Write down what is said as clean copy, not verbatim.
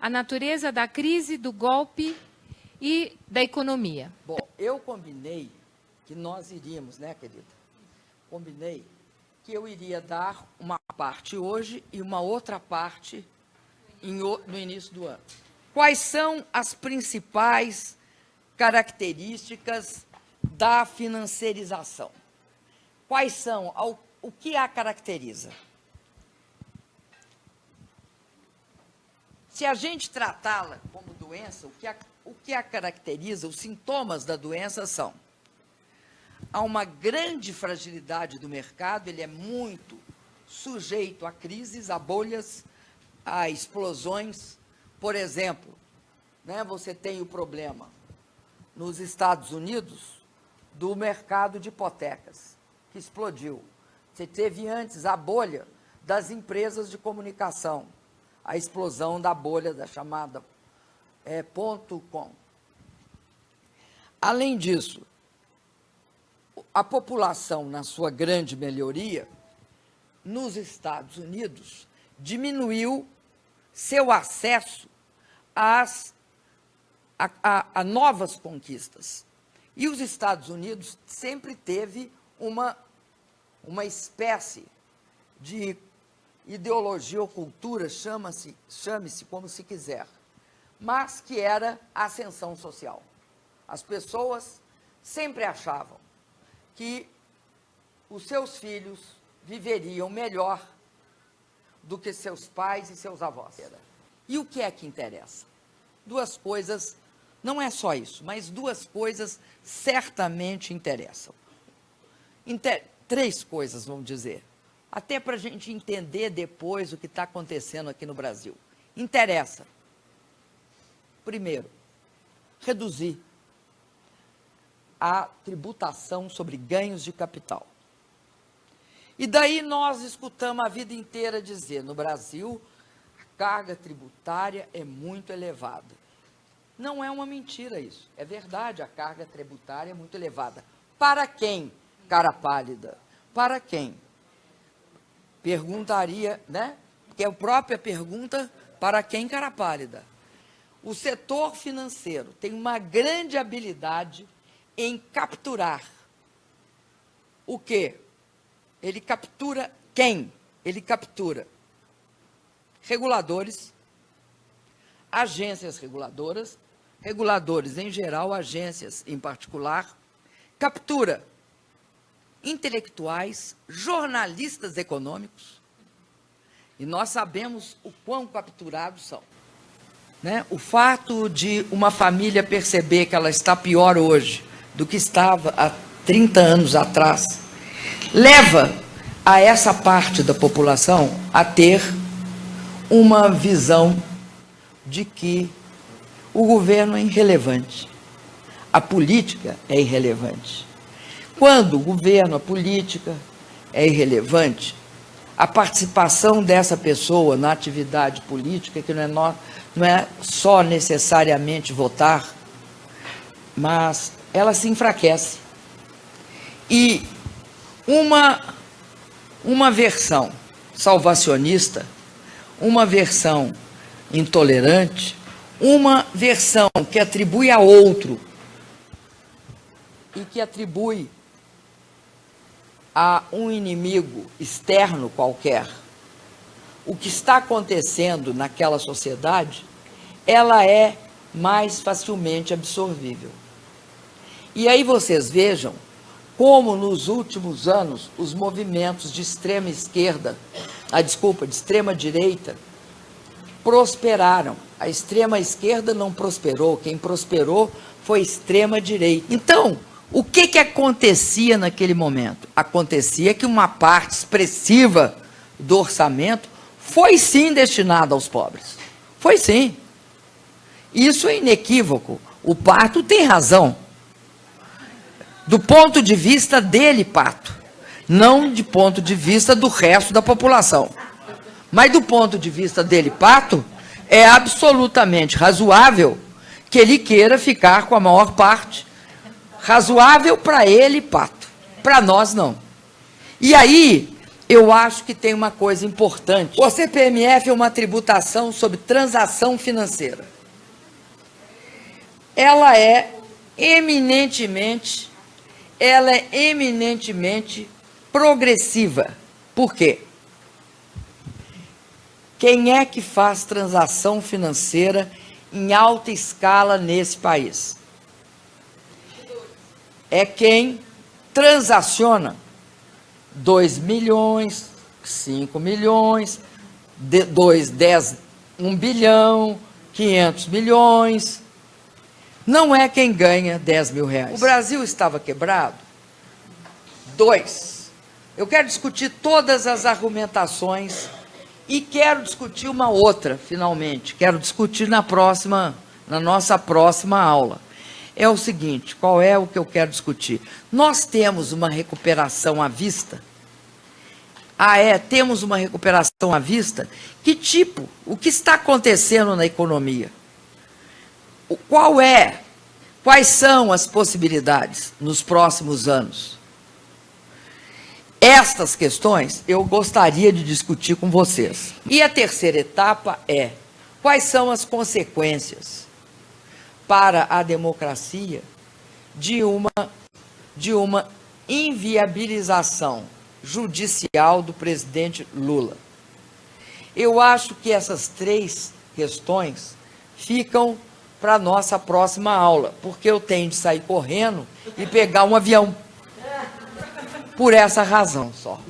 a natureza da crise, do golpe e da economia. Bom, eu combinei que nós iríamos, né, querida? Combinei que eu iria dar uma parte hoje e uma outra parte no início do ano. Quais são as principais características da financiarização? Quais são, o que a caracteriza? Se a gente tratá-la como doença, o que a caracteriza, os sintomas da doença são: há uma grande fragilidade do mercado, ele é muito sujeito a crises, a bolhas, a explosões. Por exemplo, né, você tem o problema nos Estados Unidos do mercado de hipotecas, que explodiu. Você teve antes a bolha das empresas de comunicação, a explosão da bolha da chamada .com. Além disso, a população, na sua grande melhoria, nos Estados Unidos, diminuiu seu acesso a novas conquistas. E os Estados Unidos sempre teve uma espécie de ideologia ou cultura, chame-se como se quiser, mas que era a ascensão social. As pessoas sempre achavam que os seus filhos viveriam melhor do que seus pais e seus avós. E o que é que interessa? Duas coisas, não é só isso, mas duas coisas certamente interessam. Três coisas, vamos dizer, até para a gente entender depois o que está acontecendo aqui no Brasil. Interessa, primeiro, reduzir a tributação sobre ganhos de capital. E daí nós escutamos a vida inteira dizer, no Brasil, a carga tributária é muito elevada. Não é uma mentira isso, é verdade, a carga tributária é muito elevada. Para quem, cara pálida? Para quem? Perguntaria, né? Que é a própria pergunta, para quem, cara pálida? O setor financeiro tem uma grande habilidade em capturar o quê? Ele captura quem? Ele captura reguladores, agências reguladoras, reguladores em geral, agências em particular, captura intelectuais, jornalistas econômicos, e nós sabemos o quão capturados são. Né? O fato de uma família perceber que ela está pior hoje do que estava há 30 anos atrás, leva a essa parte da população a ter uma visão de que o governo é irrelevante, a política é irrelevante. Quando o governo, a política é irrelevante, a participação dessa pessoa na atividade política, que não é só necessariamente votar, mas ela se enfraquece. E uma versão salvacionista, uma versão intolerante, uma versão que atribui a outro e que atribui a um inimigo externo qualquer o que está acontecendo naquela sociedade, ela é mais facilmente absorvível. E aí vocês vejam como nos últimos anos os movimentos de extrema esquerda, de extrema direita, prosperaram. A extrema esquerda não prosperou, quem prosperou foi a extrema direita. Então, o que acontecia naquele momento? Acontecia que uma parte expressiva do orçamento foi sim destinada aos pobres. Foi sim. Isso é inequívoco. O Pato tem razão. Do ponto de vista dele, Pato. Não de ponto de vista do resto da população. Mas do ponto de vista dele, Pato, é absolutamente razoável que ele queira ficar com a maior parte. Razoável para ele, Pato. Para nós, não. E aí, eu acho que tem uma coisa importante. O CPMF é uma tributação sobre transação financeira. Ela é eminentemente progressiva. Por quê? Quem é que faz transação financeira em alta escala nesse país? É quem transaciona 2 milhões, 5 milhões, 1 bilhão, 500 milhões. Não é quem ganha 10 mil reais. O Brasil estava quebrado? 2. Eu quero discutir todas as argumentações e quero discutir uma outra, finalmente. Quero discutir na nossa próxima aula. É o seguinte, qual é o que eu quero discutir? Nós temos uma recuperação à vista? Temos uma recuperação à vista? Que tipo? O que está acontecendo na economia? Quais são as possibilidades nos próximos anos? Estas questões eu gostaria de discutir com vocês. E a terceira etapa é: quais são as consequências para a democracia de uma inviabilização judicial do presidente Lula? Eu acho que essas 3 questões ficam para a nossa próxima aula, porque eu tenho de sair correndo e pegar um avião. Por essa razão só.